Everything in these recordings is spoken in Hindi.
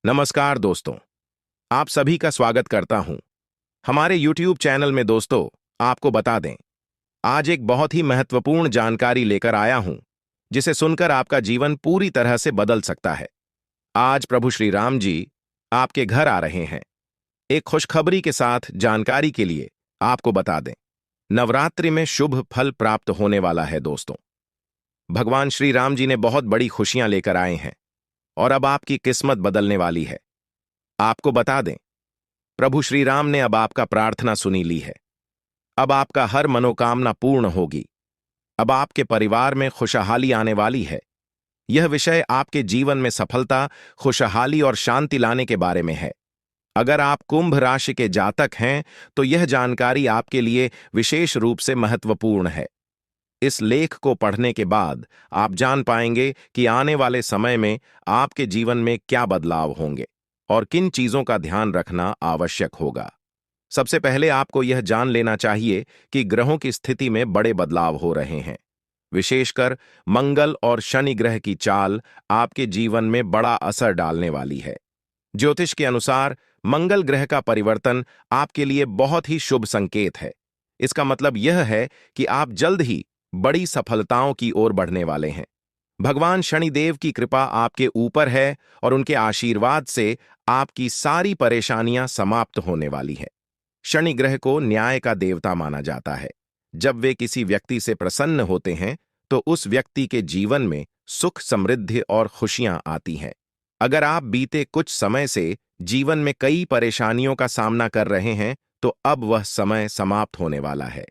नमस्कार दोस्तों, आप सभी का स्वागत करता हूं हमारे YouTube चैनल में। दोस्तों, आपको बता दें, आज एक बहुत ही महत्वपूर्ण जानकारी लेकर आया हूं, जिसे सुनकर आपका जीवन पूरी तरह से बदल सकता है। आज प्रभु श्री राम जी आपके घर आ रहे हैं। एक खुशखबरी के साथ जानकारी के लिए आपको बता दें, नवरात्रि में शुभ फल प्राप्त होने वाला है। दोस्तों, भगवान श्री राम जी ने बहुत बड़ी खुशियां लेकर आए हैं और अब आपकी किस्मत बदलने वाली है। आपको बता दें, प्रभु श्री राम ने अब आपका प्रार्थना सुनी ली है। अब आपका हर मनोकामना पूर्ण होगी। अब आपके परिवार में खुशहाली आने वाली है। यह विषय आपके जीवन में सफलता, खुशहाली और शांति लाने के बारे में है। अगर आप कुंभ राशि के जातक हैं तो यह जानकारी आपके लिए विशेष रूप से महत्वपूर्ण है। इस लेख को पढ़ने के बाद आप जान पाएंगे कि आने वाले समय में आपके जीवन में क्या बदलाव होंगे और किन चीजों का ध्यान रखना आवश्यक होगा। सबसे पहले आपको यह जान लेना चाहिए कि ग्रहों की स्थिति में बड़े बदलाव हो रहे हैं। विशेषकर मंगल और शनि ग्रह की चाल आपके जीवन में बड़ा असर डालने वाली है। ज्योतिष के अनुसार मंगल ग्रह का परिवर्तन आपके लिए बहुत ही शुभ संकेत है। इसका मतलब यह है कि आप जल्द ही बड़ी सफलताओं की ओर बढ़ने वाले हैं। भगवान शनिदेव की कृपा आपके ऊपर है और उनके आशीर्वाद से आपकी सारी परेशानियां समाप्त होने वाली है। शनि ग्रह को न्याय का देवता माना जाता है। जब वे किसी व्यक्ति से प्रसन्न होते हैं तो उस व्यक्ति के जीवन में सुख, समृद्धि और खुशियां आती हैं। अगर आप बीते कुछ समय से जीवन में कई परेशानियों का सामना कर रहे हैं तो अब वह समय समाप्त होने वाला है।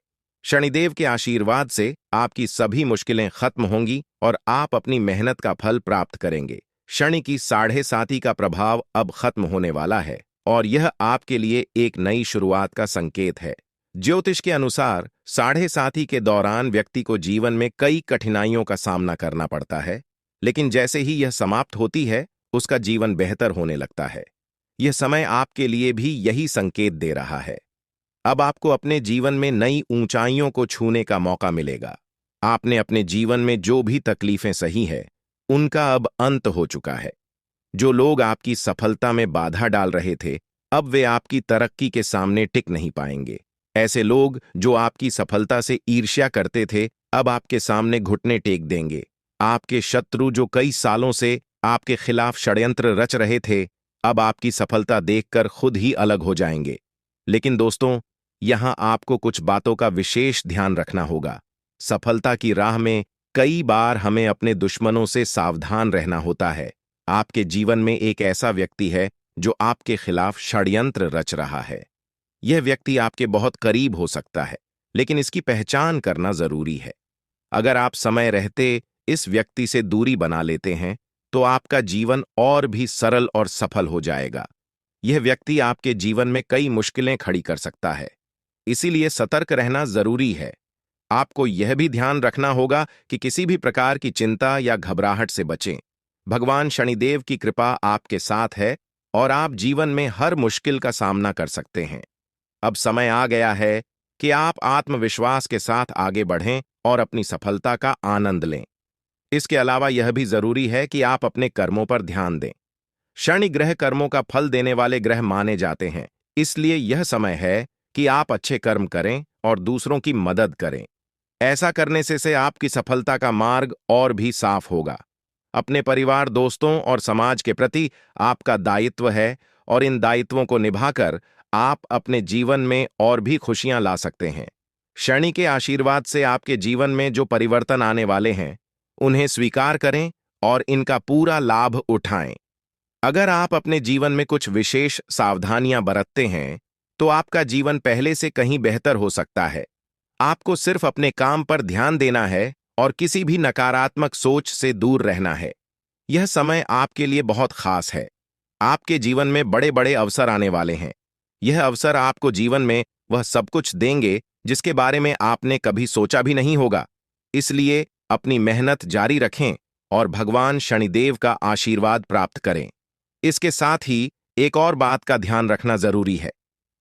शनिदेव के आशीर्वाद से आपकी सभी मुश्किलें खत्म होंगी और आप अपनी मेहनत का फल प्राप्त करेंगे। शनि की 7.5 का प्रभाव अब खत्म होने वाला है और यह आपके लिए एक नई शुरुआत का संकेत है। ज्योतिष के अनुसार 7.5 के दौरान व्यक्ति को जीवन में कई कठिनाइयों का सामना करना पड़ता है, लेकिन जैसे ही यह समाप्त होती है उसका जीवन बेहतर होने लगता है। यह समय आपके लिए भी यही संकेत दे रहा है। अब आपको अपने जीवन में नई ऊंचाइयों को छूने का मौका मिलेगा। आपने अपने जीवन में जो भी तकलीफें सही है, उनका अब अंत हो चुका है। जो लोग आपकी सफलता में बाधा डाल रहे थे, अब वे आपकी तरक्की के सामने टिक नहीं पाएंगे। ऐसे लोग जो आपकी सफलता से ईर्ष्या करते थे, अब आपके सामने घुटने टेक देंगे। आपके शत्रु जो कई सालों से आपके खिलाफ षड्यंत्र रच रहे थे, अब आपकी सफलता देखकर खुद ही अलग हो जाएंगे। लेकिन दोस्तों, यहां आपको कुछ बातों का विशेष ध्यान रखना होगा। सफलता की राह में कई बार हमें अपने दुश्मनों से सावधान रहना होता है। आपके जीवन में एक ऐसा व्यक्ति है जो आपके खिलाफ षड्यंत्र रच रहा है। यह व्यक्ति आपके बहुत करीब हो सकता है, लेकिन इसकी पहचान करना जरूरी है। अगर आप समय रहते इस व्यक्ति से दूरी बना लेते हैं तो आपका जीवन और भी सरल और सफल हो जाएगा। यह व्यक्ति आपके जीवन में कई मुश्किलें खड़ी कर सकता है, इसीलिए सतर्क रहना जरूरी है। आपको यह भी ध्यान रखना होगा कि किसी भी प्रकार की चिंता या घबराहट से बचें। भगवान शनिदेव की कृपा आपके साथ है और आप जीवन में हर मुश्किल का सामना कर सकते हैं। अब समय आ गया है कि आप आत्मविश्वास के साथ आगे बढ़ें और अपनी सफलता का आनंद लें। इसके अलावा यह भी जरूरी है कि आप अपने कर्मों पर ध्यान दें। शनि ग्रह कर्मों का फल देने वाले ग्रह माने जाते हैं, इसलिए यह समय है कि आप अच्छे कर्म करें और दूसरों की मदद करें। ऐसा करने से आपकी सफलता का मार्ग और भी साफ होगा। अपने परिवार, दोस्तों और समाज के प्रति आपका दायित्व है और इन दायित्वों को निभाकर आप अपने जीवन में और भी खुशियां ला सकते हैं। शनि के आशीर्वाद से आपके जीवन में जो परिवर्तन आने वाले हैं, उन्हें स्वीकार करें और इनका पूरा लाभ उठाएं। अगर आप अपने जीवन में कुछ विशेष सावधानियां बरतते हैं तो आपका जीवन पहले से कहीं बेहतर हो सकता है। आपको सिर्फ अपने काम पर ध्यान देना है और किसी भी नकारात्मक सोच से दूर रहना है। यह समय आपके लिए बहुत खास है। आपके जीवन में बड़े बड़े अवसर आने वाले हैं। यह अवसर आपको जीवन में वह सब कुछ देंगे जिसके बारे में आपने कभी सोचा भी नहीं होगा। इसलिए अपनी मेहनत जारी रखें और भगवान शनिदेव का आशीर्वाद प्राप्त करें। इसके साथ ही एक और बात का ध्यान रखना जरूरी है।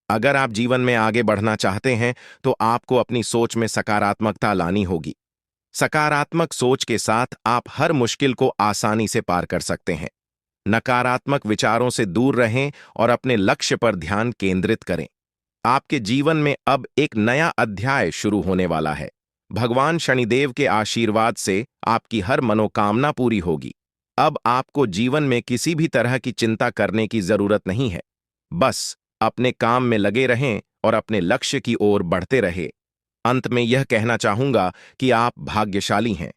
अगर आप जीवन में आगे बढ़ना चाहते हैं तो आपको अपनी सोच में सकारात्मकता लानी होगी। सकारात्मक सोच के साथ आप हर मुश्किल को आसानी से पार कर सकते हैं। नकारात्मक विचारों से दूर रहें और अपने लक्ष्य पर ध्यान केंद्रित करें। आपके जीवन में अब एक नया अध्याय शुरू होने वाला है। भगवान शनिदेव के आशीर्वाद से आपकी हर मनोकामना पूरी होगी। अब आपको जीवन में किसी भी तरह की चिंता करने की जरूरत नहीं है। बस अपने काम में लगे रहें और अपने लक्ष्य की ओर बढ़ते रहें। अंत में यह कहना चाहूंगा कि आप भाग्यशाली हैं,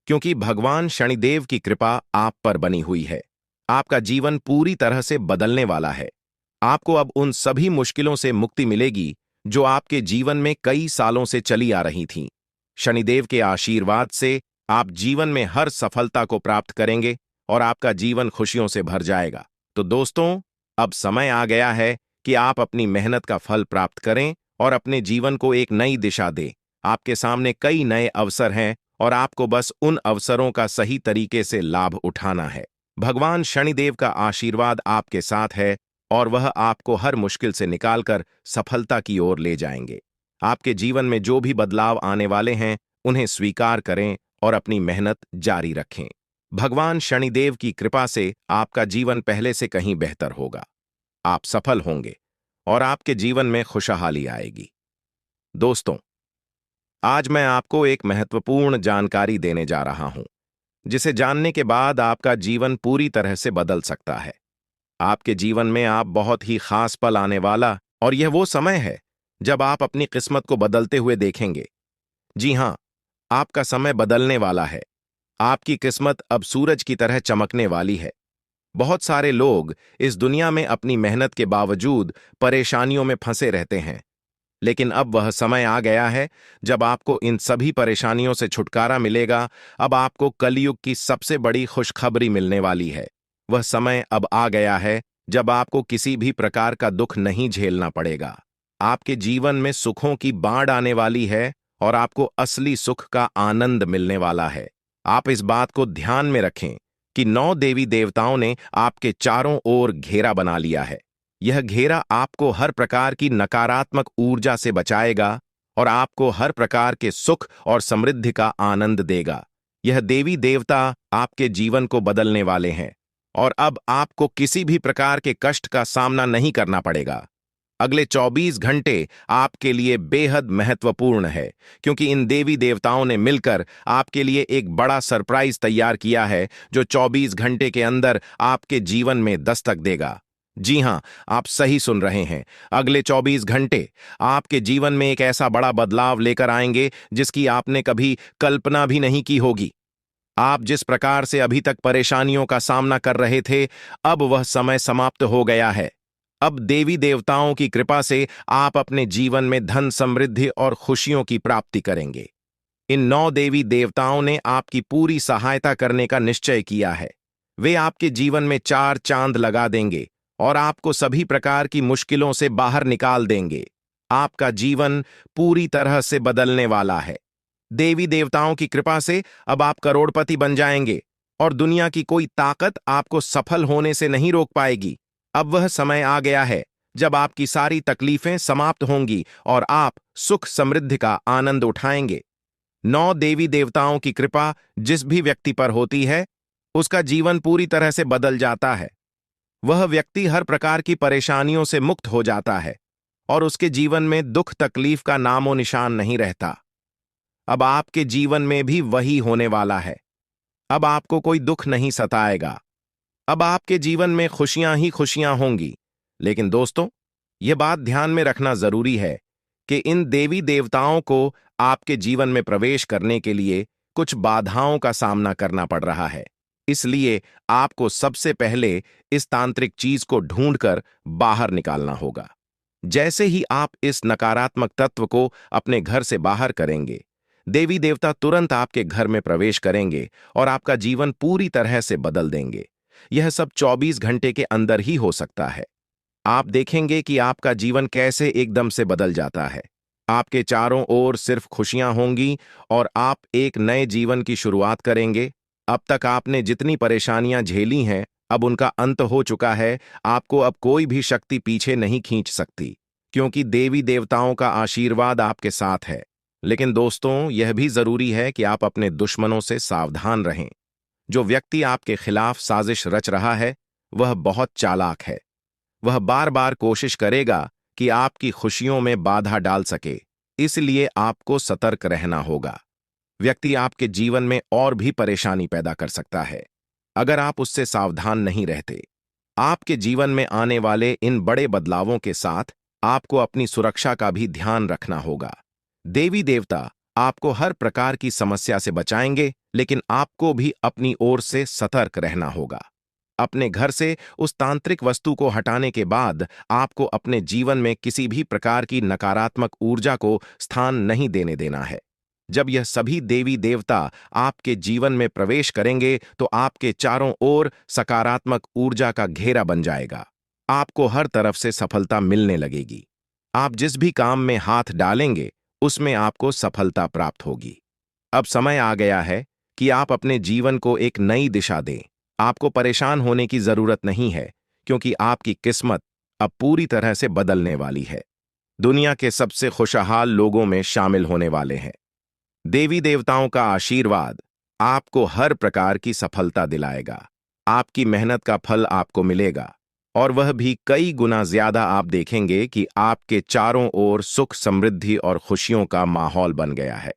क्योंकि भगवान शनिदेव की कृपा आप पर बनी हुई है। आपका जीवन पूरी तरह से बदलने वाला है। आपको अब उन सभी मुश्किलों से मुक्ति मिलेगी जो आपके जीवन में कई सालों से चली आ रही थीं। शनिदेव के आशीर्वाद से आप जीवन में हर सफलता को प्राप्त करेंगे और आपका जीवन खुशियों से भर जाएगा। तो दोस्तों, अब समय आ गया है कि आप अपनी मेहनत का फल प्राप्त करें और अपने जीवन को एक नई दिशा दें। आपके सामने कई नए अवसर हैं और आपको बस उन अवसरों का सही तरीके से लाभ उठाना है। भगवान शनिदेव का आशीर्वाद आपके साथ है और वह आपको हर मुश्किल से निकालकर सफलता की ओर ले जाएंगे। आपके जीवन में जो भी बदलाव आने वाले हैं, उन्हें स्वीकार करें और अपनी मेहनत जारी रखें। भगवान शनिदेव की कृपा से आपका जीवन पहले से कहीं बेहतर होगा। आप सफल होंगे और आपके जीवन में खुशहाली आएगी। दोस्तों, आज मैं आपको एक महत्वपूर्ण जानकारी देने जा रहा हूं, जिसे जानने के बाद आपका जीवन पूरी तरह से बदल सकता है। आपके जीवन में आप बहुत ही खास पल आने वाला, और यह वो समय है जब आप अपनी किस्मत को बदलते हुए देखेंगे। जी हां, आपका समय बदलने वाला है। आपकी किस्मत अब सूरज की तरह चमकने वाली है। बहुत सारे लोग इस दुनिया में अपनी मेहनत के बावजूद परेशानियों में फंसे रहते हैं, लेकिन अब वह समय आ गया है जब आपको इन सभी परेशानियों से छुटकारा मिलेगा। अब आपको कलयुग की सबसे बड़ी खुशखबरी मिलने वाली है। वह समय अब आ गया है जब आपको किसी भी प्रकार का दुख नहीं झेलना पड़ेगा। आपके जीवन में सुखों की बाढ़ आने वाली है और आपको असली सुख का आनंद मिलने वाला है। आप इस बात को ध्यान में रखें कि 9 देवी देवताओं ने आपके चारों ओर घेरा बना लिया है। यह घेरा आपको हर प्रकार की नकारात्मक ऊर्जा से बचाएगा और आपको हर प्रकार के सुख और समृद्धि का आनंद देगा। यह देवी देवता आपके जीवन को बदलने वाले हैं और अब आपको किसी भी प्रकार के कष्ट का सामना नहीं करना पड़ेगा। अगले 24 घंटे आपके लिए बेहद महत्वपूर्ण है, क्योंकि इन देवी देवताओं ने मिलकर आपके लिए एक बड़ा सरप्राइज तैयार किया है जो 24 घंटे के अंदर आपके जीवन में दस्तक देगा। जी हां, आप सही सुन रहे हैं। अगले 24 घंटे आपके जीवन में एक ऐसा बड़ा बदलाव लेकर आएंगे जिसकी आपने कभी कल्पना भी नहीं की होगी। आप जिस प्रकार से अभी तक परेशानियों का सामना कर रहे थे, अब वह समय समाप्त हो गया है। अब देवी देवताओं की कृपा से आप अपने जीवन में धन, समृद्धि और खुशियों की प्राप्ति करेंगे। इन 9 देवी देवताओं ने आपकी पूरी सहायता करने का निश्चय किया है। वे आपके जीवन में 4 चांद लगा देंगे और आपको सभी प्रकार की मुश्किलों से बाहर निकाल देंगे। आपका जीवन पूरी तरह से बदलने वाला है। देवी देवताओं की कृपा से अब आप करोड़पति बन जाएंगे और दुनिया की कोई ताकत आपको सफल होने से नहीं रोक पाएगी। अब वह समय आ गया है जब आपकी सारी तकलीफें समाप्त होंगी और आप सुख समृद्धि का आनंद उठाएंगे। 9 देवी देवताओं की कृपा जिस भी व्यक्ति पर होती है, उसका जीवन पूरी तरह से बदल जाता है। वह व्यक्ति हर प्रकार की परेशानियों से मुक्त हो जाता है और उसके जीवन में दुख तकलीफ का नामो निशान नहीं रहता। अब आपके जीवन में भी वही होने वाला है। अब आपको कोई दुख नहीं सताएगा। अब आपके जीवन में खुशियां ही खुशियां होंगी। लेकिन दोस्तों, यह बात ध्यान में रखना जरूरी है कि इन देवी देवताओं को आपके जीवन में प्रवेश करने के लिए कुछ बाधाओं का सामना करना पड़ रहा है। इसलिए आपको सबसे पहले इस तांत्रिक चीज को ढूंढकर बाहर निकालना होगा। जैसे ही आप इस नकारात्मक तत्व को अपने घर से बाहर करेंगे, देवी देवता तुरंत आपके घर में प्रवेश करेंगे और आपका जीवन पूरी तरह से बदल देंगे। यह सब 24 घंटे के अंदर ही हो सकता है। आप देखेंगे कि आपका जीवन कैसे एकदम से बदल जाता है। आपके चारों ओर सिर्फ खुशियां होंगी और आप एक नए जीवन की शुरुआत करेंगे। अब तक आपने जितनी परेशानियां झेली हैं, अब उनका अंत हो चुका है। आपको अब कोई भी शक्ति पीछे नहीं खींच सकती, क्योंकि देवी देवताओं का आशीर्वाद आपके साथ है। लेकिन दोस्तों, यह भी जरूरी है कि आप अपने दुश्मनों से सावधान रहें। जो व्यक्ति आपके खिलाफ साजिश रच रहा है, वह बहुत चालाक है। वह बार बार कोशिश करेगा कि आपकी खुशियों में बाधा डाल सके, इसलिए आपको सतर्क रहना होगा। व्यक्ति आपके जीवन में और भी परेशानी पैदा कर सकता है अगर आप उससे सावधान नहीं रहते। आपके जीवन में आने वाले इन बड़े बदलावों के साथ आपको अपनी सुरक्षा का भी ध्यान रखना होगा। देवी देवता आपको हर प्रकार की समस्या से बचाएंगे, लेकिन आपको भी अपनी ओर से सतर्क रहना होगा। अपने घर से उस तांत्रिक वस्तु को हटाने के बाद आपको अपने जीवन में किसी भी प्रकार की नकारात्मक ऊर्जा को स्थान नहीं देने देना है। जब यह सभी देवी देवता आपके जीवन में प्रवेश करेंगे तो आपके चारों ओर सकारात्मक ऊर्जा का घेरा बन जाएगा। आपको हर तरफ से सफलता मिलने लगेगी। आप जिस भी काम में हाथ डालेंगे उसमें आपको सफलता प्राप्त होगी। अब समय आ गया है कि आप अपने जीवन को एक नई दिशा दें। आपको परेशान होने की जरूरत नहीं है, क्योंकि आपकी किस्मत अब पूरी तरह से बदलने वाली है। दुनिया के सबसे खुशहाल लोगों में शामिल होने वाले हैं। देवी देवताओं का आशीर्वाद आपको हर प्रकार की सफलता दिलाएगा। आपकी मेहनत का फल आपको मिलेगा, और वह भी कई गुना ज्यादा। आप देखेंगे कि आपके चारों ओर सुख, समृद्धि और खुशियों का माहौल बन गया है।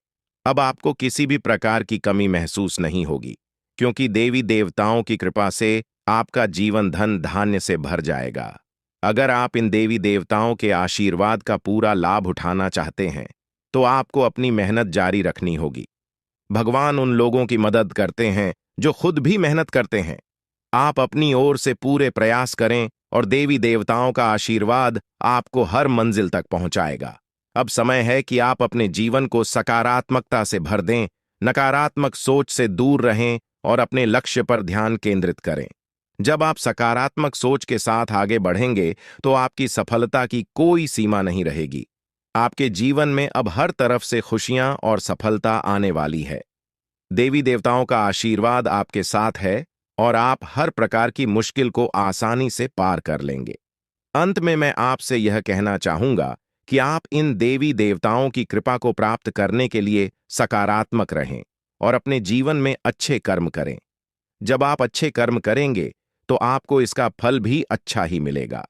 अब आपको किसी भी प्रकार की कमी महसूस नहीं होगी, क्योंकि देवी देवताओं की कृपा से आपका जीवन धन धान्य से भर जाएगा। अगर आप इन देवी देवताओं के आशीर्वाद का पूरा लाभ उठाना चाहते हैं तो आपको अपनी मेहनत जारी रखनी होगी। भगवान उन लोगों की मदद करते हैं जो खुद भी मेहनत करते हैं। आप अपनी ओर से पूरे प्रयास करें और देवी देवताओं का आशीर्वाद आपको हर मंजिल तक पहुंचाएगा। अब समय है कि आप अपने जीवन को सकारात्मकता से भर दें, नकारात्मक सोच से दूर रहें और अपने लक्ष्य पर ध्यान केंद्रित करें। जब आप सकारात्मक सोच के साथ आगे बढ़ेंगे तो आपकी सफलता की कोई सीमा नहीं रहेगी। आपके जीवन में अब हर तरफ से खुशियां और सफलता आने वाली है। देवी देवताओं का आशीर्वाद आपके साथ है और आप हर प्रकार की मुश्किल को आसानी से पार कर लेंगे। अंत में मैं आपसे यह कहना चाहूंगा कि आप इन देवी देवताओं की कृपा को प्राप्त करने के लिए सकारात्मक रहें और अपने जीवन में अच्छे कर्म करें। जब आप अच्छे कर्म करेंगे तो आपको इसका फल भी अच्छा ही मिलेगा।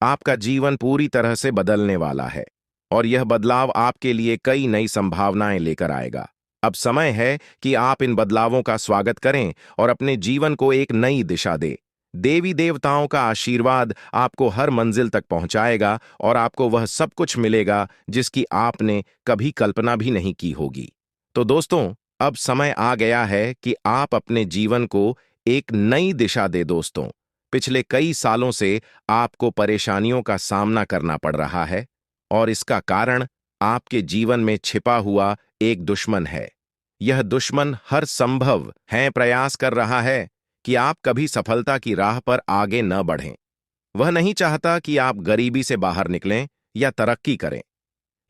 आपका जीवन पूरी तरह से बदलने वाला है और यह बदलाव आपके लिए कई नई संभावनाएं लेकर आएगा। अब समय है कि आप इन बदलावों का स्वागत करें और अपने जीवन को एक नई दिशा दें। देवी देवताओं का आशीर्वाद आपको हर मंजिल तक पहुंचाएगा और आपको वह सब कुछ मिलेगा जिसकी आपने कभी कल्पना भी नहीं की होगी। तो दोस्तों, अब समय आ गया है कि आप अपने जीवन को एक नई दिशा दे। दोस्तों, पिछले कई सालों से आपको परेशानियों का सामना करना पड़ रहा है और इसका कारण आपके जीवन में छिपा हुआ एक दुश्मन है। यह दुश्मन हर संभव है प्रयास कर रहा है कि आप कभी सफलता की राह पर आगे न बढ़ें। वह नहीं चाहता कि आप गरीबी से बाहर निकलें या तरक्की करें।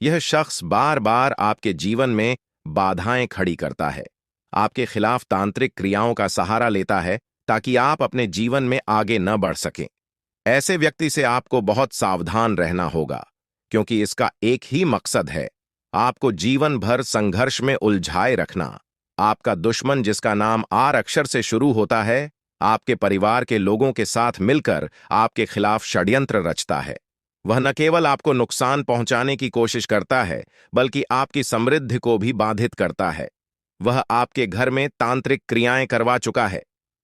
यह शख्स बार बार आपके जीवन में बाधाएं खड़ी करता है, आपके खिलाफ तांत्रिक क्रियाओं का सहारा लेता है ताकि आप अपने जीवन में आगे न बढ़ सकें। ऐसे व्यक्ति से आपको बहुत सावधान रहना होगा, क्योंकि इसका एक ही मकसद है, आपको जीवन भर संघर्ष में उलझाए रखना। आपका दुश्मन, जिसका नाम आर अक्षर से शुरू होता है, आपके परिवार के लोगों के साथ मिलकर आपके खिलाफ षड्यंत्र रचता है। वह न केवल आपको नुकसान पहुंचाने की कोशिश करता है, बल्कि आपकी समृद्धि को भी बाधित करता है। वह आपके घर में तांत्रिक क्रियाएं करवा चुका है,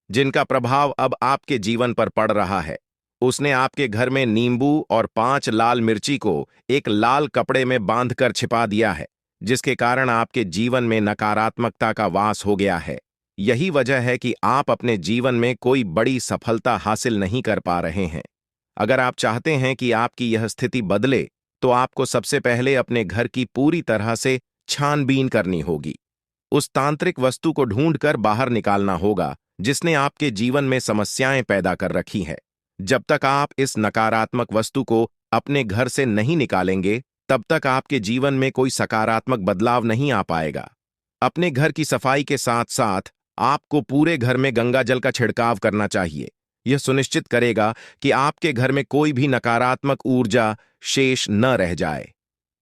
जिनका प्रभाव अब आपके जीवन पर पड़ रहा है। उसने आपके घर में नींबू और 5 लाल मिर्ची को एक लाल कपड़े में बांधकर छिपा दिया है, जिसके कारण आपके जीवन में नकारात्मकता का वास हो गया है। यही वजह है कि आप अपने जीवन में कोई बड़ी सफलता हासिल नहीं कर पा रहे हैं। अगर आप चाहते हैं कि आपकी यह स्थिति बदले, तो आपको सबसे पहले अपने घर की पूरी तरह से छानबीन करनी होगी। उस तांत्रिक वस्तु को ढूंढकर बाहर निकालना होगा जिसने आपके जीवन में समस्याएं पैदा कर रखी हैं। जब तक आप इस नकारात्मक वस्तु को अपने घर से नहीं निकालेंगे, तब तक आपके जीवन में कोई सकारात्मक बदलाव नहीं आ पाएगा। अपने घर की सफाई के साथ साथ आपको पूरे घर में गंगा जल का छिड़काव करना चाहिए। यह सुनिश्चित करेगा कि आपके घर में कोई भी नकारात्मक ऊर्जा शेष न रह जाए।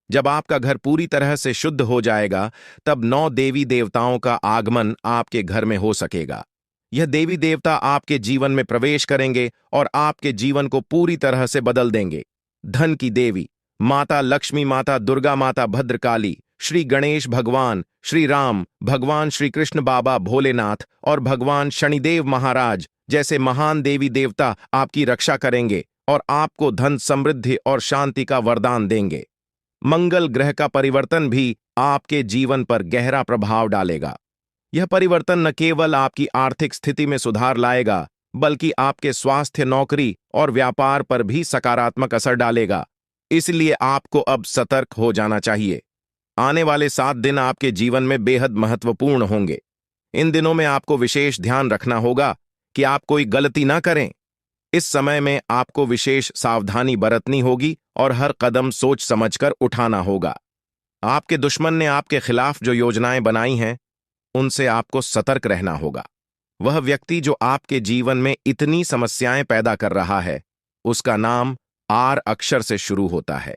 जब आपका घर पूरी तरह से शुद्ध हो जाएगा, तब 9 देवी देवताओं का आगमन आपके घर में हो सकेगा। यह देवी देवता आपके जीवन में प्रवेश करेंगे और आपके जीवन को पूरी तरह से बदल देंगे। धन की देवी माता लक्ष्मी, माता दुर्गा, माता भद्रकाली, श्री गणेश भगवान, श्री राम, भगवान श्री कृष्ण, बाबा भोलेनाथ और भगवान शनिदेव महाराज जैसे महान देवी देवता आपकी रक्षा करेंगे और आपको धन, समृद्धि और शांति का वरदान देंगे। मंगल ग्रह का परिवर्तन भी आपके जीवन पर गहरा प्रभाव डालेगा। यह परिवर्तन न केवल आपकी आर्थिक स्थिति में सुधार लाएगा, बल्कि आपके स्वास्थ्य, नौकरी और व्यापार पर भी सकारात्मक असर डालेगा। इसलिए आपको अब सतर्क हो जाना चाहिए। आने वाले 7 दिन आपके जीवन में बेहद महत्वपूर्ण होंगे। इन दिनों में आपको विशेष ध्यान रखना होगा कि आप कोई गलती ना करें। इस समय में आपको विशेष सावधानी बरतनी होगी और हर कदम सोच समझकर उठाना होगा। आपके दुश्मन ने आपके खिलाफ जो योजनाएं बनाई हैं, उनसे आपको सतर्क रहना होगा। वह व्यक्ति जो आपके जीवन में इतनी समस्याएं पैदा कर रहा है, उसका नाम आर अक्षर से शुरू होता है।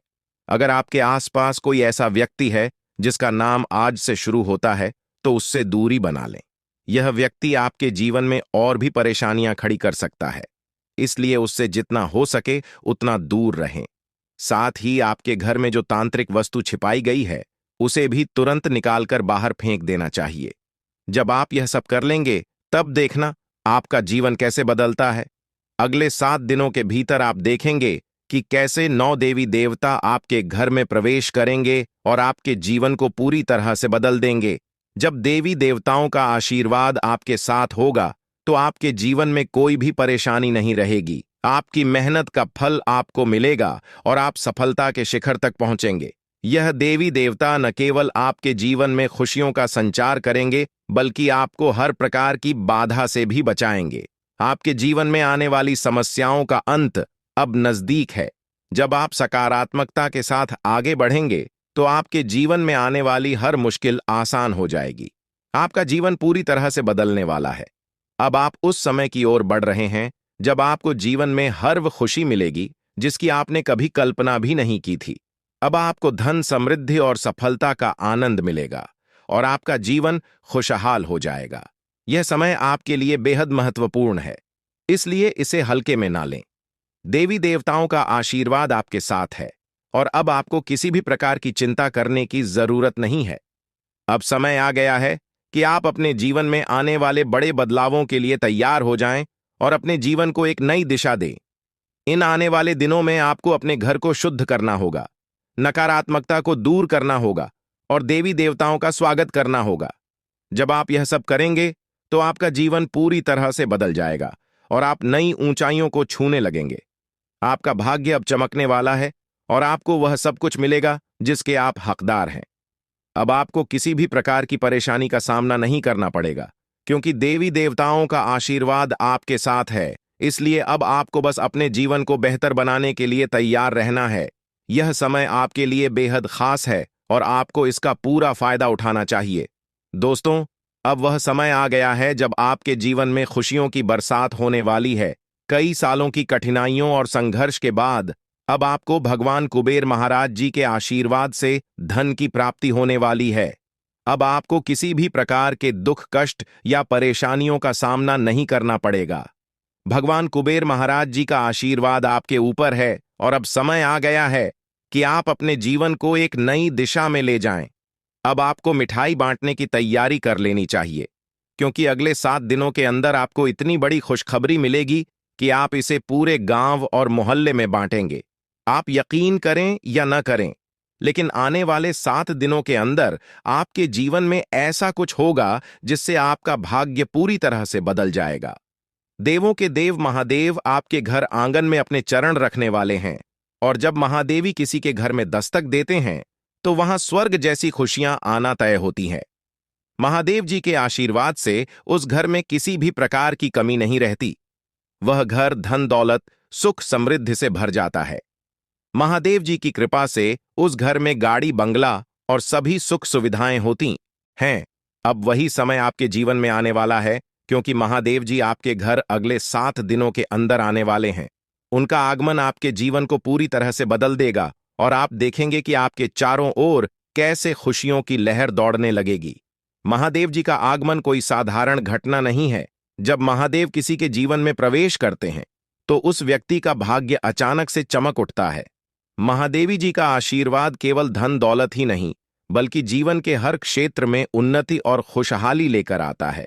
अगर आपके आसपास कोई ऐसा व्यक्ति है जिसका नाम आज से शुरू होता है, तो उससे दूरी बना लें। यह व्यक्ति आपके जीवन में और भी परेशानियां खड़ी कर सकता है, इसलिए उससे जितना हो सके उतना दूर रहें। साथ ही आपके घर में जो तांत्रिक वस्तु छिपाई गई है, उसे भी तुरंत निकालकर बाहर फेंक देना चाहिए। जब आप यह सब कर लेंगे, तब देखना आपका जीवन कैसे बदलता है। अगले 7 दिनों के भीतर आप देखेंगे कि कैसे 9 देवी देवता आपके घर में प्रवेश करेंगे और आपके जीवन को पूरी तरह से बदल देंगे। जब देवी देवताओं का आशीर्वाद आपके साथ होगा, तो आपके जीवन में कोई भी परेशानी नहीं रहेगी। आपकी मेहनत का फल आपको मिलेगा और आप सफलता के शिखर तक पहुंचेंगे। यह देवी देवता न केवल आपके जीवन में खुशियों का संचार करेंगे, बल्कि आपको हर प्रकार की बाधा से भी बचाएंगे। आपके जीवन में आने वाली समस्याओं का अंत अब नजदीक है। जब आप सकारात्मकता के साथ आगे बढ़ेंगे, तो आपके जीवन में आने वाली हर मुश्किल आसान हो जाएगी। आपका जीवन पूरी तरह से बदलने वाला है। अब आप उस समय की ओर बढ़ रहे हैं जब आपको जीवन में हर वो खुशी मिलेगी जिसकी आपने कभी कल्पना भी नहीं की थी। अब आपको धन, समृद्धि और सफलता का आनंद मिलेगा और आपका जीवन खुशहाल हो जाएगा। यह समय आपके लिए बेहद महत्वपूर्ण है, इसलिए इसे हल्के में ना लें। देवी देवताओं का आशीर्वाद आपके साथ है और अब आपको किसी भी प्रकार की चिंता करने की जरूरत नहीं है। अब समय आ गया है कि आप अपने जीवन में आने वाले बड़े बदलावों के लिए तैयार हो जाएं और अपने जीवन को एक नई दिशा दें। इन आने वाले दिनों में आपको अपने घर को शुद्ध करना होगा, नकारात्मकता को दूर करना होगा और देवी देवताओं का स्वागत करना होगा। जब आप यह सब करेंगे, तो आपका जीवन पूरी तरह से बदल जाएगा और आप नई ऊंचाइयों को छूने लगेंगे। आपका भाग्य अब चमकने वाला है और आपको वह सब कुछ मिलेगा जिसके आप हकदार हैं। अब आपको किसी भी प्रकार की परेशानी का सामना नहीं करना पड़ेगा, क्योंकि देवी देवताओं का आशीर्वाद आपके साथ है। इसलिए अब आपको बस अपने जीवन को बेहतर बनाने के लिए तैयार रहना है। यह समय आपके लिए बेहद खास है और आपको इसका पूरा फायदा उठाना चाहिए। दोस्तों, अब वह समय आ गया है जब आपके जीवन में खुशियों की बरसात होने वाली है। कई सालों की कठिनाइयों और संघर्ष के बाद अब आपको भगवान कुबेर महाराज जी के आशीर्वाद से धन की प्राप्ति होने वाली है। अब आपको किसी भी प्रकार के दुख, कष्ट या परेशानियों का सामना नहीं करना पड़ेगा। भगवान कुबेर महाराज जी का आशीर्वाद आपके ऊपर है और अब समय आ गया है कि आप अपने जीवन को एक नई दिशा में ले जाएं। अब आपको मिठाई बांटने की तैयारी कर लेनी चाहिए, क्योंकि अगले 7 दिनों के अंदर आपको इतनी बड़ी खुशखबरी मिलेगी कि आप इसे पूरे गांव और मोहल्ले में बांटेंगे। आप यकीन करें या न करें, लेकिन आने वाले 7 दिनों के अंदर आपके जीवन में ऐसा कुछ होगा जिससे आपका भाग्य पूरी तरह से बदल जाएगा। देवों के देव महादेव आपके घर आंगन में अपने चरण रखने वाले हैं, और जब महादेवी किसी के घर में दस्तक देते हैं, तो वहां स्वर्ग जैसी खुशियां आना तय होती हैं। महादेव जी के आशीर्वाद से उस घर में किसी भी प्रकार की कमी नहीं रहती। वह घर धन, दौलत, सुख, समृद्धि से भर जाता है। महादेव जी की कृपा से उस घर में गाड़ी, बंगला और सभी सुख सुविधाएं होती हैं। अब वही समय आपके जीवन में आने वाला है, क्योंकि महादेव जी आपके घर अगले 7 दिनों के अंदर आने वाले हैं। उनका आगमन आपके जीवन को पूरी तरह से बदल देगा और आप देखेंगे कि आपके चारों ओर कैसे खुशियों की लहर दौड़ने लगेगी। महादेव जी का आगमन कोई साधारण घटना नहीं है। जब महादेव किसी के जीवन में प्रवेश करते हैं तो उस व्यक्ति का भाग्य अचानक से चमक उठता है। महादेवी जी का आशीर्वाद केवल धन दौलत ही नहीं बल्कि जीवन के हर क्षेत्र में उन्नति और खुशहाली लेकर आता है।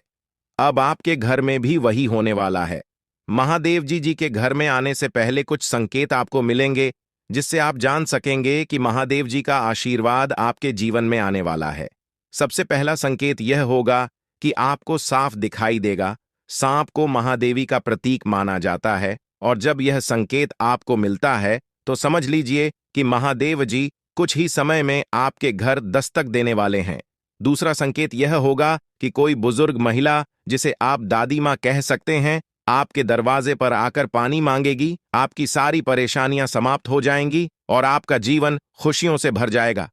अब आपके घर में भी वही होने वाला है। महादेव जी के घर में आने से पहले कुछ संकेत आपको मिलेंगे जिससे आप जान सकेंगे कि महादेव जी का आशीर्वाद आपके जीवन में आने वाला है। सबसे पहला संकेत यह होगा कि आपको साफ दिखाई देगा। सांप को महादेवी का प्रतीक माना जाता है और जब यह संकेत आपको मिलता है तो समझ लीजिए कि महादेव जी कुछ ही समय में आपके घर दस्तक देने वाले हैं। दूसरा संकेत यह होगा कि कोई बुजुर्ग महिला, जिसे आप दादी माँ कह सकते हैं, आपके दरवाजे पर आकर पानी मांगेगी। आपकी सारी परेशानियां समाप्त हो जाएंगी और आपका जीवन खुशियों से भर जाएगा।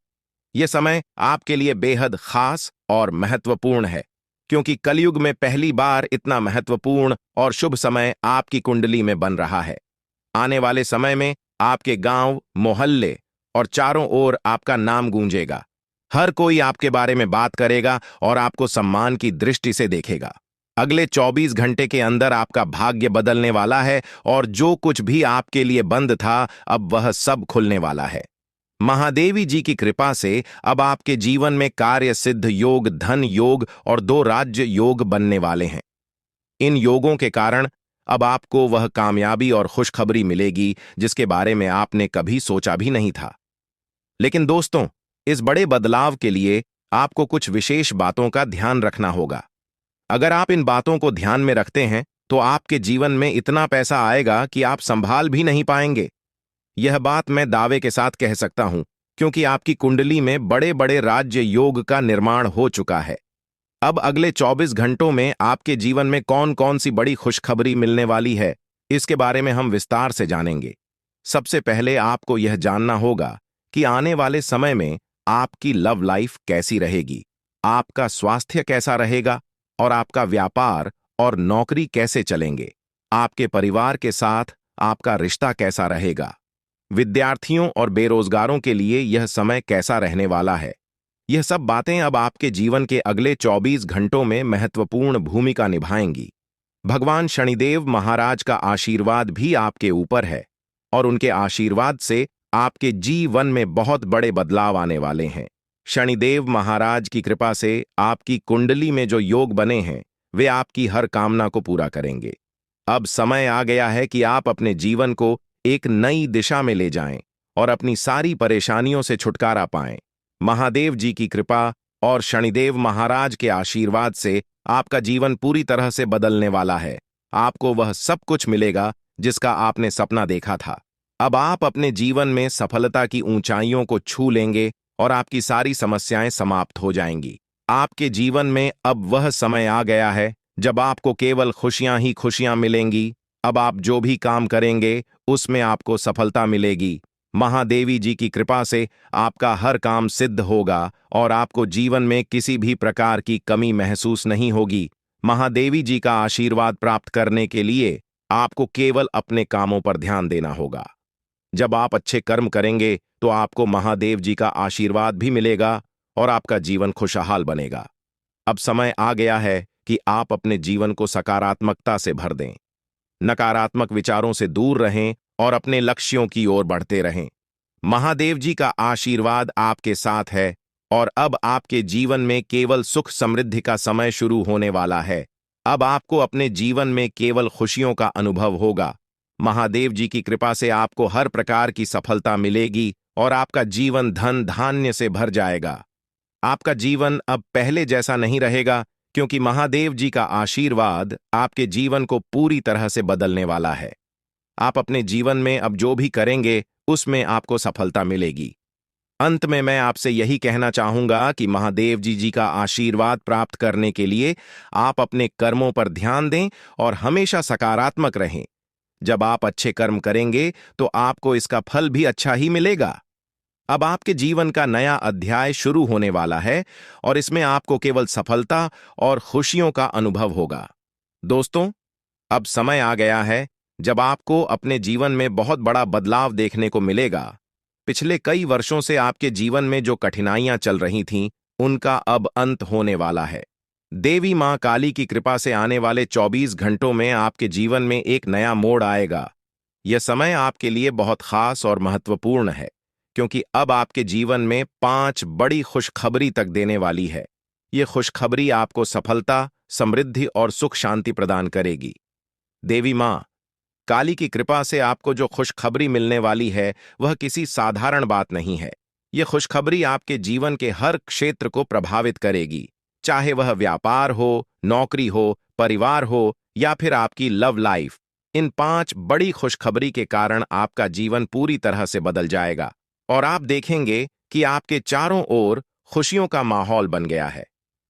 यह समय आपके लिए बेहद खास और महत्वपूर्ण है क्योंकि कलयुग में पहली बार इतना महत्वपूर्ण और शुभ समय आपकी कुंडली में बन रहा है। आने वाले समय में आपके गांव, मोहल्ले और चारों ओर आपका नाम गूंजेगा। हर कोई आपके बारे में बात करेगा और आपको सम्मान की दृष्टि से देखेगा। अगले 24 घंटे के अंदर आपका भाग्य बदलने वाला है और जो कुछ भी आपके लिए बंद था अब वह सब खुलने वाला है। महादेवी जी की कृपा से अब आपके जीवन में कार्य सिद्ध योग, धन योग और 2 राज्य योग बनने वाले हैं। इन योगों के कारण अब आपको वह कामयाबी और खुशखबरी मिलेगी जिसके बारे में आपने कभी सोचा भी नहीं था। लेकिन दोस्तों, इस बड़े बदलाव के लिए आपको कुछ विशेष बातों का ध्यान रखना होगा। अगर आप इन बातों को ध्यान में रखते हैं तो आपके जीवन में इतना पैसा आएगा कि आप संभाल भी नहीं पाएंगे। यह बात मैं दावे के साथ कह सकता हूं क्योंकि आपकी कुंडली में बड़े बड़े राज्य योग का निर्माण हो चुका है। अब अगले 24 घंटों में आपके जीवन में कौन कौन सी बड़ी खुशखबरी मिलने वाली है, इसके बारे में हम विस्तार से जानेंगे। सबसे पहले आपको यह जानना होगा कि आने वाले समय में आपकी लव लाइफ कैसी रहेगी, आपका स्वास्थ्य कैसा रहेगा और आपका व्यापार और नौकरी कैसे चलेंगे। आपके परिवार के साथ आपका रिश्ता कैसा रहेगा। विद्यार्थियों और बेरोजगारों के लिए यह समय कैसा रहने वाला है। यह सब बातें अब आपके जीवन के अगले 24 घंटों में महत्वपूर्ण भूमिका निभाएंगी। भगवान शनिदेव महाराज का आशीर्वाद भी आपके ऊपर है और उनके आशीर्वाद से आपके जीवन में बहुत बड़े बदलाव आने वाले हैं। शनिदेव महाराज की कृपा से आपकी कुंडली में जो योग बने हैं वे आपकी हर कामना को पूरा करेंगे। अब समय आ गया है कि आप अपने जीवन को एक नई दिशा में ले जाएं और अपनी सारी परेशानियों से छुटकारा पाएं। महादेव जी की कृपा और शनिदेव महाराज के आशीर्वाद से आपका जीवन पूरी तरह से बदलने वाला है। आपको वह सब कुछ मिलेगा जिसका आपने सपना देखा था। अब आप अपने जीवन में सफलता की ऊंचाइयों को छू लेंगे और आपकी सारी समस्याएं समाप्त हो जाएंगी। आपके जीवन में अब वह समय आ गया है जब आपको केवल खुशियां ही खुशियां मिलेंगी। अब आप जो भी काम करेंगे उसमें आपको सफलता मिलेगी। महादेवी जी की कृपा से आपका हर काम सिद्ध होगा और आपको जीवन में किसी भी प्रकार की कमी महसूस नहीं होगी। महादेवी जी का आशीर्वाद प्राप्त करने के लिए आपको केवल अपने कामों पर ध्यान देना होगा। जब आप अच्छे कर्म करेंगे तो आपको महादेव जी का आशीर्वाद भी मिलेगा और आपका जीवन खुशहाल बनेगा। अब समय आ गया है कि आप अपने जीवन को सकारात्मकता से भर दें। नकारात्मक विचारों से दूर रहें और अपने लक्ष्यों की ओर बढ़ते रहें। महादेव जी का आशीर्वाद आपके साथ है और अब आपके जीवन में केवल सुख समृद्धि का समय शुरू होने वाला है। अब आपको अपने जीवन में केवल खुशियों का अनुभव होगा। महादेव जी की कृपा से आपको हर प्रकार की सफलता मिलेगी और आपका जीवन धन धान्य से भर जाएगा। आपका जीवन अब पहले जैसा नहीं रहेगा क्योंकि महादेव जी का आशीर्वाद आपके जीवन को पूरी तरह से बदलने वाला है। आप अपने जीवन में अब जो भी करेंगे उसमें आपको सफलता मिलेगी। अंत में मैं आपसे यही कहना चाहूंगा कि महादेव जी का आशीर्वाद प्राप्त करने के लिए आप अपने कर्मों पर ध्यान दें और हमेशा सकारात्मक रहें। जब आप अच्छे कर्म करेंगे तो आपको इसका फल भी अच्छा ही मिलेगा। अब आपके जीवन का नया अध्याय शुरू होने वाला है और इसमें आपको केवल सफलता और खुशियों का अनुभव होगा। दोस्तों, अब समय आ गया है जब आपको अपने जीवन में बहुत बड़ा बदलाव देखने को मिलेगा। पिछले कई वर्षों से आपके जीवन में जो कठिनाइयां चल रही थीं, उनका अब अंत होने वाला है। देवी मां काली की कृपा से आने वाले 24 घंटों में आपके जीवन में एक नया मोड़ आएगा। यह समय आपके लिए बहुत खास और महत्वपूर्ण है, क्योंकि अब आपके जीवन में 5 बड़ी खुशखबरी तक देने वाली है। यह खुशखबरी आपको सफलता, समृद्धि और सुख शांति प्रदान करेगी। देवी मां काली की कृपा से आपको जो खुशखबरी मिलने वाली है, वह किसी साधारण बात नहीं है। यह खुशखबरी आपके जीवन के हर क्षेत्र को प्रभावित करेगी, चाहे वह व्यापार हो, नौकरी हो, परिवार हो या फिर आपकी लव लाइफ। इन 5 बड़ी खुशखबरी के कारण आपका जीवन पूरी तरह से बदल जाएगा और आप देखेंगे कि आपके चारों ओर खुशियों का माहौल बन गया है।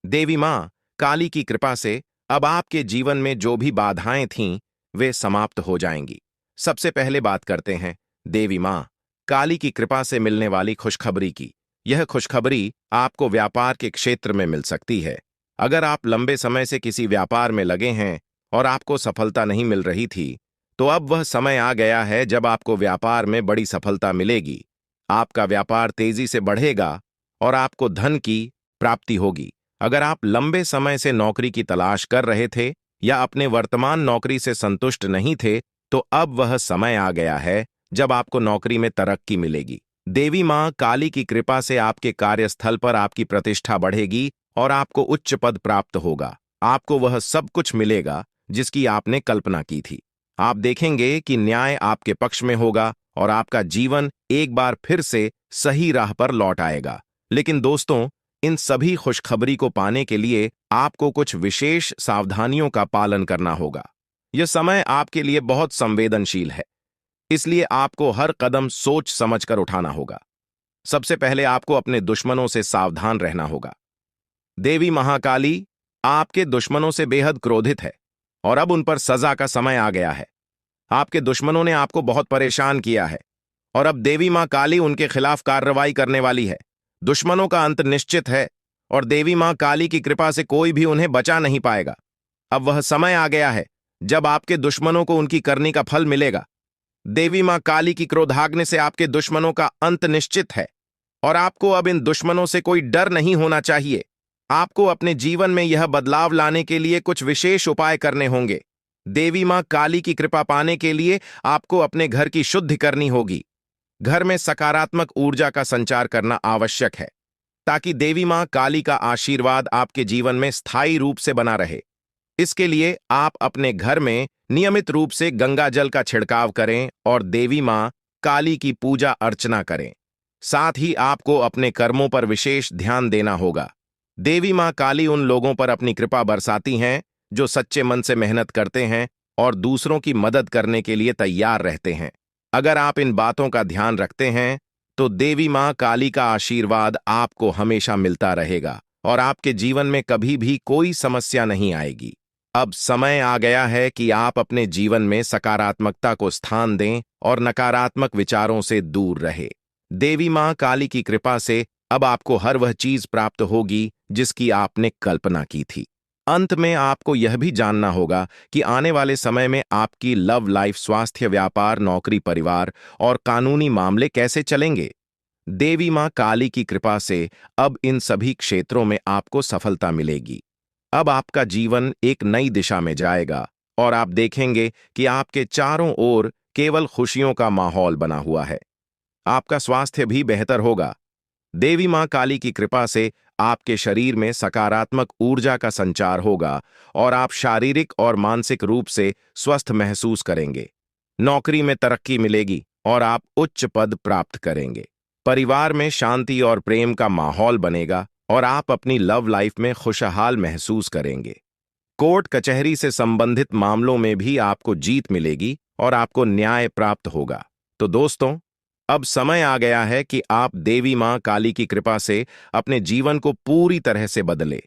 देवी मां काली की कृपा से अब आपके जीवन में जो भी बाधाएं थीं, वे समाप्त हो जाएंगी। सबसे पहले बात करते हैं देवी मां काली की कृपा से मिलने वाली खुशखबरी की। यह खुशखबरी आपको व्यापार के क्षेत्र में मिल सकती है। अगर आप लंबे समय से किसी व्यापार में लगे हैं और आपको सफलता नहीं मिल रही थी, तो अब वह समय आ गया है जब आपको व्यापार में बड़ी सफलता मिलेगी। आपका व्यापार तेजी से बढ़ेगा और आपको धन की प्राप्ति होगी। अगर आप लंबे समय से नौकरी की तलाश कर रहे थे या अपने वर्तमान नौकरी से संतुष्ट नहीं थे, तो अब वह समय आ गया है जब आपको नौकरी में तरक्की मिलेगी। देवी मां काली की कृपा से आपके कार्यस्थल पर आपकी प्रतिष्ठा बढ़ेगी और आपको उच्च पद प्राप्त होगा। आपको वह सब कुछ मिलेगा जिसकी आपने कल्पना की थी। आप देखेंगे कि न्याय आपके पक्ष में होगा और आपका जीवन एक बार फिर से सही राह पर लौट आएगा। लेकिन दोस्तों, इन सभी खुशखबरी को पाने के लिए आपको कुछ विशेष सावधानियों का पालन करना होगा। यह समय आपके लिए बहुत संवेदनशील है, इसलिए आपको हर कदम सोच समझकर उठाना होगा। सबसे पहले आपको अपने दुश्मनों से सावधान रहना होगा। देवी महाकाली आपके दुश्मनों से बेहद क्रोधित है और अब उन पर सजा का समय आ गया है। आपके दुश्मनों ने आपको बहुत परेशान किया है और अब देवी मां काली उनके खिलाफ कार्रवाई करने वाली है। दुश्मनों का अंत निश्चित है और देवी मां काली की कृपा से कोई भी उन्हें बचा नहीं पाएगा। अब वह समय आ गया है जब आपके दुश्मनों को उनकी करनी का फल मिलेगा। देवी मां काली की क्रोधाग्नि से आपके दुश्मनों का अंत निश्चित है और आपको अब इन दुश्मनों से कोई डर नहीं होना चाहिए। आपको अपने जीवन में यह बदलाव लाने के लिए कुछ विशेष उपाय करने होंगे। देवी मां काली की कृपा पाने के लिए आपको अपने घर की शुद्धि करनी होगी। घर में सकारात्मक ऊर्जा का संचार करना आवश्यक है, ताकि देवी मां काली का आशीर्वाद आपके जीवन में स्थायी रूप से बना रहे। इसके लिए आप अपने घर में नियमित रूप से गंगा जल का छिड़काव करें और देवी मां काली की पूजा अर्चना करें। साथ ही आपको अपने कर्मों पर विशेष ध्यान देना होगा। देवी मां काली उन लोगों पर अपनी कृपा बरसाती हैं जो सच्चे मन से मेहनत करते हैं और दूसरों की मदद करने के लिए तैयार रहते हैं। अगर आप इन बातों का ध्यान रखते हैं, तो देवी मां काली का आशीर्वाद आपको हमेशा मिलता रहेगा और आपके जीवन में कभी भी कोई समस्या नहीं आएगी। अब समय आ गया है कि आप अपने जीवन में सकारात्मकता को स्थान दें और नकारात्मक विचारों से दूर रहे। देवी मां काली की कृपा से अब आपको हर वह चीज प्राप्त होगी जिसकी आपने कल्पना की थी। अंत में आपको यह भी जानना होगा कि आने वाले समय में आपकी लव लाइफ, स्वास्थ्य, व्यापार, नौकरी, परिवार और कानूनी मामले कैसे चलेंगे। देवी मां काली की कृपा से अब इन सभी क्षेत्रों में आपको सफलता मिलेगी। अब आपका जीवन एक नई दिशा में जाएगा और आप देखेंगे कि आपके चारों ओर केवल खुशियों का माहौल बना हुआ है। आपका स्वास्थ्य भी बेहतर होगा। देवी मां काली की कृपा से आपके शरीर में सकारात्मक ऊर्जा का संचार होगा और आप शारीरिक और मानसिक रूप से स्वस्थ महसूस करेंगे। नौकरी में तरक्की मिलेगी और आप उच्च पद प्राप्त करेंगे। परिवार में शांति और प्रेम का माहौल बनेगा और आप अपनी लव लाइफ में खुशहाल महसूस करेंगे। कोर्ट कचहरी से संबंधित मामलों में भी आपको जीत मिलेगी और आपको न्याय प्राप्त होगा। तो दोस्तों, अब समय आ गया है कि आप देवी मां काली की कृपा से अपने जीवन को पूरी तरह से बदले।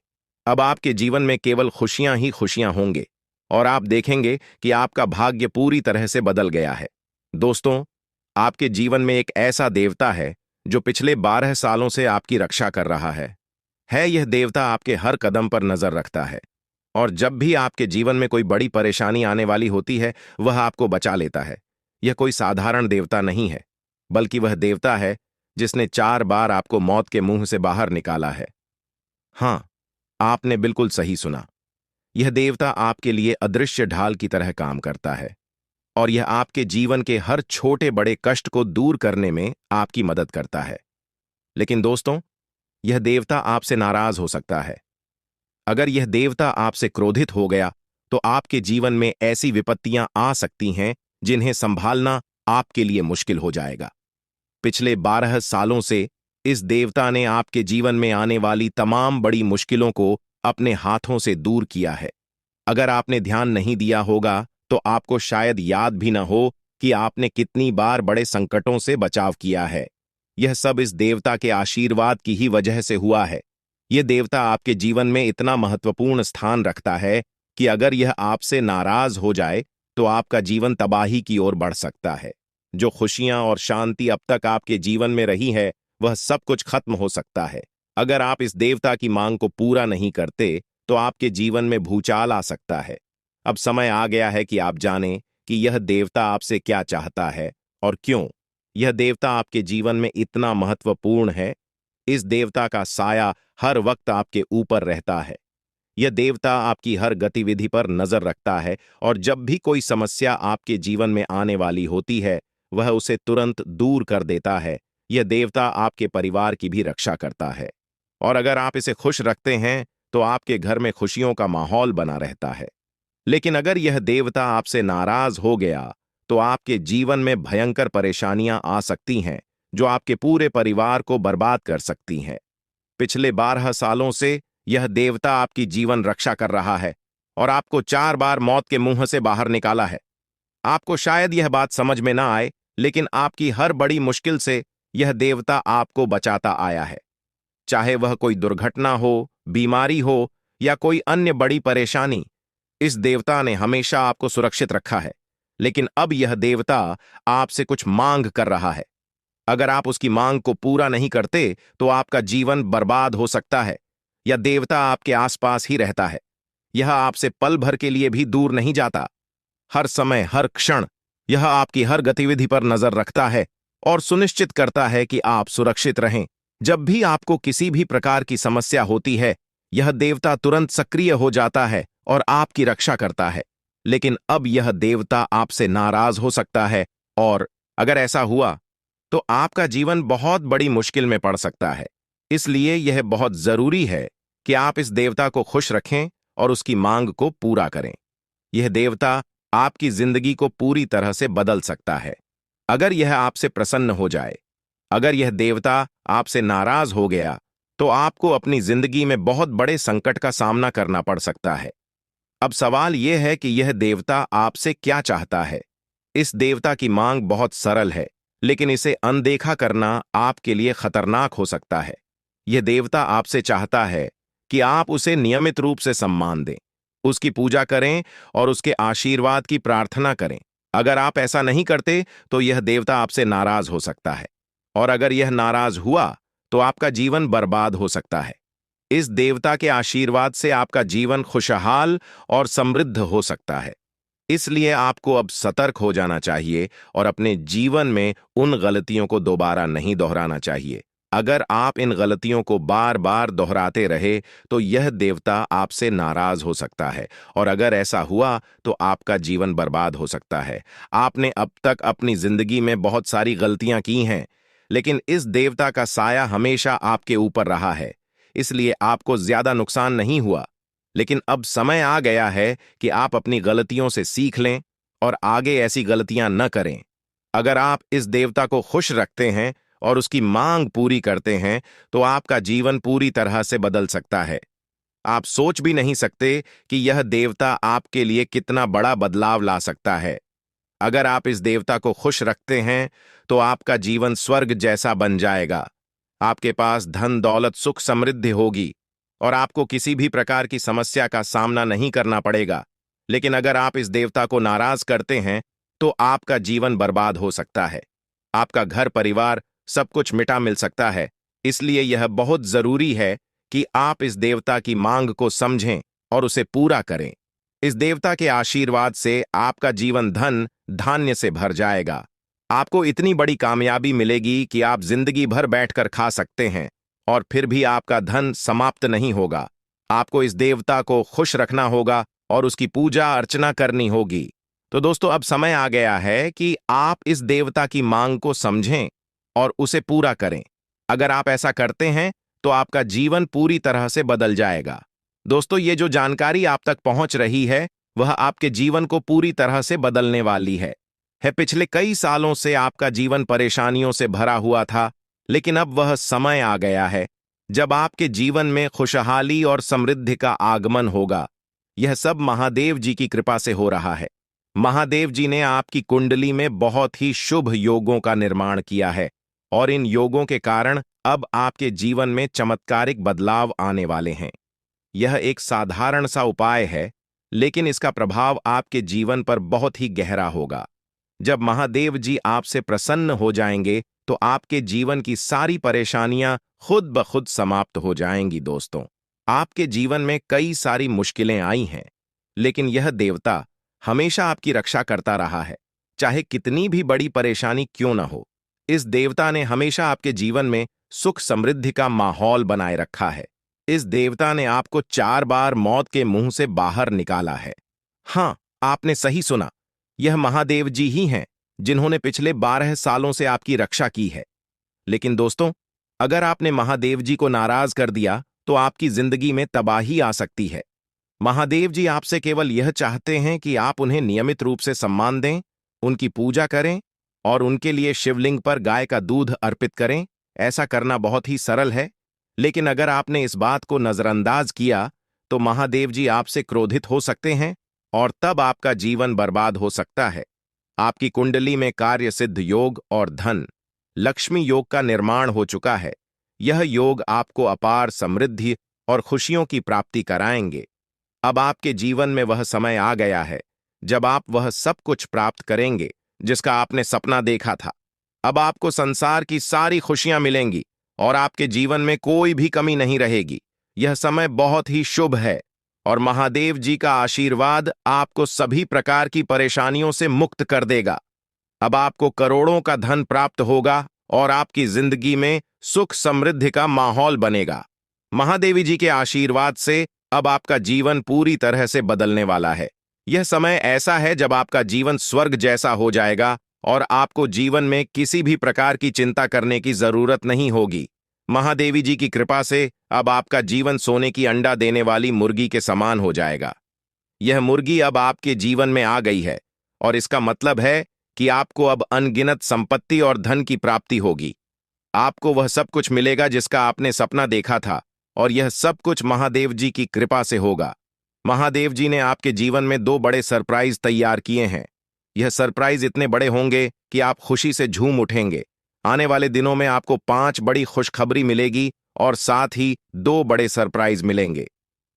अब आपके जीवन में केवल खुशियां ही खुशियां होंगे और आप देखेंगे कि आपका भाग्य पूरी तरह से बदल गया है। दोस्तों, आपके जीवन में एक ऐसा देवता है जो पिछले 12 सालों से आपकी रक्षा कर रहा है। यह देवता आपके हर कदम पर नजर रखता है और जब भी आपके जीवन में कोई बड़ी परेशानी आने वाली होती है, वह आपको बचा लेता है। यह कोई साधारण देवता नहीं है, बल्कि वह देवता है जिसने 4 बार आपको मौत के मुंह से बाहर निकाला है। हाँ, आपने बिल्कुल सही सुना। यह देवता आपके लिए अदृश्य ढाल की तरह काम करता है और यह आपके जीवन के हर छोटे बड़े कष्ट को दूर करने में आपकी मदद करता है। लेकिन दोस्तों, यह देवता आपसे नाराज हो सकता है। अगर यह देवता आपसे क्रोधित हो गया तो आपके जीवन में ऐसी विपत्तियां आ सकती हैं जिन्हें संभालना आपके लिए मुश्किल हो जाएगा। पिछले 12 सालों से इस देवता ने आपके जीवन में आने वाली तमाम बड़ी मुश्किलों को अपने हाथों से दूर किया है। अगर आपने ध्यान नहीं दिया होगा तो आपको शायद याद भी न हो कि आपने कितनी बार बड़े संकटों से बचाव किया है। यह सब इस देवता के आशीर्वाद की ही वजह से हुआ है। यह देवता आपके जीवन में इतना महत्वपूर्ण स्थान रखता है कि अगर यह आपसे नाराज हो जाए तो आपका जीवन तबाही की ओर बढ़ सकता है। जो खुशियां और शांति अब तक आपके जीवन में रही है, वह सब कुछ खत्म हो सकता है। अगर आप इस देवता की मांग को पूरा नहीं करते तो आपके जीवन में भूचाल आ सकता है। अब समय आ गया है कि आप जानें कि यह देवता आपसे क्या चाहता है और क्यों यह देवता आपके जीवन में इतना महत्वपूर्ण है। इस देवता का साया हर वक्त आपके ऊपर रहता है। यह देवता आपकी हर गतिविधि पर नजर रखता है और जब भी कोई समस्या आपके जीवन में आने वाली होती है, वह उसे तुरंत दूर कर देता है। यह देवता आपके परिवार की भी रक्षा करता है और अगर आप इसे खुश रखते हैं तो आपके घर में खुशियों का माहौल बना रहता है। लेकिन अगर यह देवता आपसे नाराज हो गया तो आपके जीवन में भयंकर परेशानियां आ सकती हैं जो आपके पूरे परिवार को बर्बाद कर सकती हैं। पिछले 12 सालों से यह देवता आपकी जीवन रक्षा कर रहा है और आपको 4 बार मौत के मुंह से बाहर निकाला है। आपको शायद यह बात समझ में ना आए, लेकिन आपकी हर बड़ी मुश्किल से यह देवता आपको बचाता आया है। चाहे वह कोई दुर्घटना हो, बीमारी हो या कोई अन्य बड़ी परेशानी, इस देवता ने हमेशा आपको सुरक्षित रखा है। लेकिन अब यह देवता आपसे कुछ मांग कर रहा है। अगर आप उसकी मांग को पूरा नहीं करते तो आपका जीवन बर्बाद हो सकता है। यह देवता आपके आसपास ही रहता है। यह आपसे पल भर के लिए भी दूर नहीं जाता। हर समय, हर क्षण यह आपकी हर गतिविधि पर नजर रखता है और सुनिश्चित करता है कि आप सुरक्षित रहें। जब भी आपको किसी भी प्रकार की समस्या होती है, यह देवता तुरंत सक्रिय हो जाता है और आपकी रक्षा करता है। लेकिन अब यह देवता आपसे नाराज हो सकता है और अगर ऐसा हुआ तो आपका जीवन बहुत बड़ी मुश्किल में पड़ सकता है। इसलिए यह बहुत जरूरी है कि आप इस देवता को खुश रखें और उसकी मांग को पूरा करें। यह देवता आपकी जिंदगी को पूरी तरह से बदल सकता है अगर यह आपसे प्रसन्न हो जाए। अगर यह देवता आपसे नाराज हो गया तो आपको अपनी जिंदगी में बहुत बड़े संकट का सामना करना पड़ सकता है। अब सवाल यह है कि यह देवता आपसे क्या चाहता है। इस देवता की मांग बहुत सरल है, लेकिन इसे अनदेखा करना आपके लिए खतरनाक हो सकता है। यह देवता आपसे चाहता है कि आप उसे नियमित रूप से सम्मान दें, उसकी पूजा करें और उसके आशीर्वाद की प्रार्थना करें। अगर आप ऐसा नहीं करते तो यह देवता आपसे नाराज हो सकता है और अगर यह नाराज हुआ तो आपका जीवन बर्बाद हो सकता है। इस देवता के आशीर्वाद से आपका जीवन खुशहाल और समृद्ध हो सकता है। इसलिए आपको अब सतर्क हो जाना चाहिए और अपने जीवन में उन गलतियों को दोबारा नहीं दोहराना चाहिए। अगर आप इन गलतियों को बार बार दोहराते रहे तो यह देवता आपसे नाराज हो सकता है और अगर ऐसा हुआ तो आपका जीवन बर्बाद हो सकता है। आपने अब तक अपनी जिंदगी में बहुत सारी गलतियां की हैं, लेकिन इस देवता का साया हमेशा आपके ऊपर रहा है, इसलिए आपको ज्यादा नुकसान नहीं हुआ। लेकिन अब समय आ गया है कि आप अपनी गलतियों से सीख लें और आगे ऐसी गलतियां न करें। अगर आप इस देवता को खुश रखते हैं और उसकी मांग पूरी करते हैं तो आपका जीवन पूरी तरह से बदल सकता है। आप सोच भी नहीं सकते कि यह देवता आपके लिए कितना बड़ा बदलाव ला सकता है। अगर आप इस देवता को खुश रखते हैं तो आपका जीवन स्वर्ग जैसा बन जाएगा। आपके पास धन दौलत सुख समृद्धि होगी और आपको किसी भी प्रकार की समस्या का सामना नहीं करना पड़ेगा। लेकिन अगर आप इस देवता को नाराज करते हैं तो आपका जीवन बर्बाद हो सकता है। आपका घर परिवार सब कुछ मिटा मिल सकता है। इसलिए यह बहुत जरूरी है कि आप इस देवता की मांग को समझें और उसे पूरा करें। इस देवता के आशीर्वाद से आपका जीवन धन धान्य से भर जाएगा। आपको इतनी बड़ी कामयाबी मिलेगी कि आप जिंदगी भर बैठकर खा सकते हैं और फिर भी आपका धन समाप्त नहीं होगा। आपको इस देवता को खुश रखना होगा और उसकी पूजा अर्चना करनी होगी। तो दोस्तों, अब समय आ गया है कि आप इस देवता की मांग को समझें और उसे पूरा करें। अगर आप ऐसा करते हैं तो आपका जीवन पूरी तरह से बदल जाएगा। दोस्तों, ये जो जानकारी आप तक पहुंच रही है वह आपके जीवन को पूरी तरह से बदलने वाली है। पिछले कई सालों से आपका जीवन परेशानियों से भरा हुआ था, लेकिन अब वह समय आ गया है जब आपके जीवन में खुशहाली और समृद्धि का आगमन होगा। यह सब महादेव जी की कृपा से हो रहा है। महादेव जी ने आपकी कुंडली में बहुत ही शुभ योगों का निर्माण किया है और इन योगों के कारण अब आपके जीवन में चमत्कारिक बदलाव आने वाले हैं। यह एक साधारण सा उपाय है, लेकिन इसका प्रभाव आपके जीवन पर बहुत ही गहरा होगा। जब महादेव जी आपसे प्रसन्न हो जाएंगे तो आपके जीवन की सारी परेशानियां खुद ब खुद समाप्त हो जाएंगी। दोस्तों, आपके जीवन में कई सारी मुश्किलें आई हैं, लेकिन यह देवता हमेशा आपकी रक्षा करता रहा है, चाहे कितनी भी बड़ी परेशानी क्यों न हो। इस देवता ने हमेशा आपके जीवन में सुख समृद्धि का माहौल बनाए रखा है। इस देवता ने आपको 4 बार मौत के मुंह से बाहर निकाला है। हाँ, आपने सही सुना, यह महादेव जी ही हैं जिन्होंने पिछले 12 सालों से आपकी रक्षा की है। लेकिन दोस्तों, अगर आपने महादेव जी को नाराज कर दिया तो आपकी जिंदगी में तबाही आ सकती है। महादेव जी आपसे केवल यह चाहते हैं कि आप उन्हें नियमित रूप से सम्मान दें, उनकी पूजा करें और उनके लिए शिवलिंग पर गाय का दूध अर्पित करें। ऐसा करना बहुत ही सरल है, लेकिन अगर आपने इस बात को नजरअंदाज किया तो महादेव जी आपसे क्रोधित हो सकते हैं और तब आपका जीवन बर्बाद हो सकता है। आपकी कुंडली में कार्य सिद्ध योग और धन लक्ष्मी योग का निर्माण हो चुका है। यह योग आपको अपार समृद्धि और खुशियों की प्राप्ति कराएंगे। अब आपके जीवन में वह समय आ गया है जब आप वह सब कुछ प्राप्त करेंगे जिसका आपने सपना देखा था। अब आपको संसार की सारी खुशियां मिलेंगी और आपके जीवन में कोई भी कमी नहीं रहेगी। यह समय बहुत ही शुभ है और महादेव जी का आशीर्वाद आपको सभी प्रकार की परेशानियों से मुक्त कर देगा। अब आपको करोड़ों का धन प्राप्त होगा और आपकी जिंदगी में सुख समृद्धि का माहौल बनेगा। महादेवी जी के आशीर्वाद से अब आपका जीवन पूरी तरह से बदलने वाला है। यह समय ऐसा है जब आपका जीवन स्वर्ग जैसा हो जाएगा और आपको जीवन में किसी भी प्रकार की चिंता करने की जरूरत नहीं होगी। महादेवी जी की कृपा से अब आपका जीवन सोने की अंडा देने वाली मुर्गी के समान हो जाएगा। यह मुर्गी अब आपके जीवन में आ गई है और इसका मतलब है कि आपको अब अनगिनत संपत्ति और धन की प्राप्ति होगी। आपको वह सब कुछ मिलेगा जिसका आपने सपना देखा था और यह सब कुछ महादेव जी की कृपा से होगा। महादेव जी ने आपके जीवन में 2 बड़े सरप्राइज तैयार किए हैं। यह सरप्राइज इतने बड़े होंगे कि आप खुशी से झूम उठेंगे। आने वाले दिनों में आपको 5 बड़ी खुशखबरी मिलेगी और साथ ही 2 बड़े सरप्राइज मिलेंगे।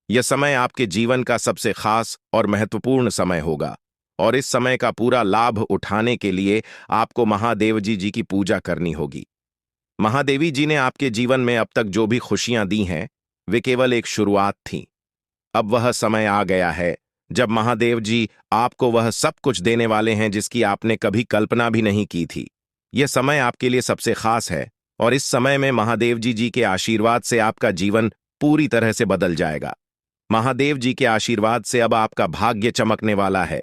यह समय आपके जीवन का सबसे खास और महत्वपूर्ण समय होगा और इस समय का पूरा लाभ उठाने के लिए आपको महादेव जी की पूजा करनी होगी। महादेवी जी ने आपके जीवन में अब तक जो भी खुशियां दी हैं, वे केवल एक शुरुआत थी। अब वह समय आ गया है जब महादेव जी आपको वह सब कुछ देने वाले हैं जिसकी आपने कभी कल्पना भी नहीं की थी। यह समय आपके लिए सबसे खास है और इस समय में महादेव जी के आशीर्वाद से आपका जीवन पूरी तरह से बदल जाएगा। महादेव जी के आशीर्वाद से अब आपका भाग्य चमकने वाला है।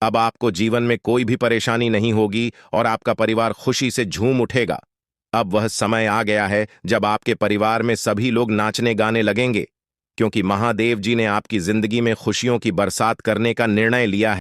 अब आपको जीवन में कोई भी परेशानी नहीं होगी और आपका परिवार खुशी से झूम उठेगा। अब वह समय आ गया है जब आपके परिवार में सभी लोग नाचने गाने लगेंगे, क्योंकि महादेव जी ने आपकी जिंदगी में खुशियों की बरसात करने का निर्णय लिया है।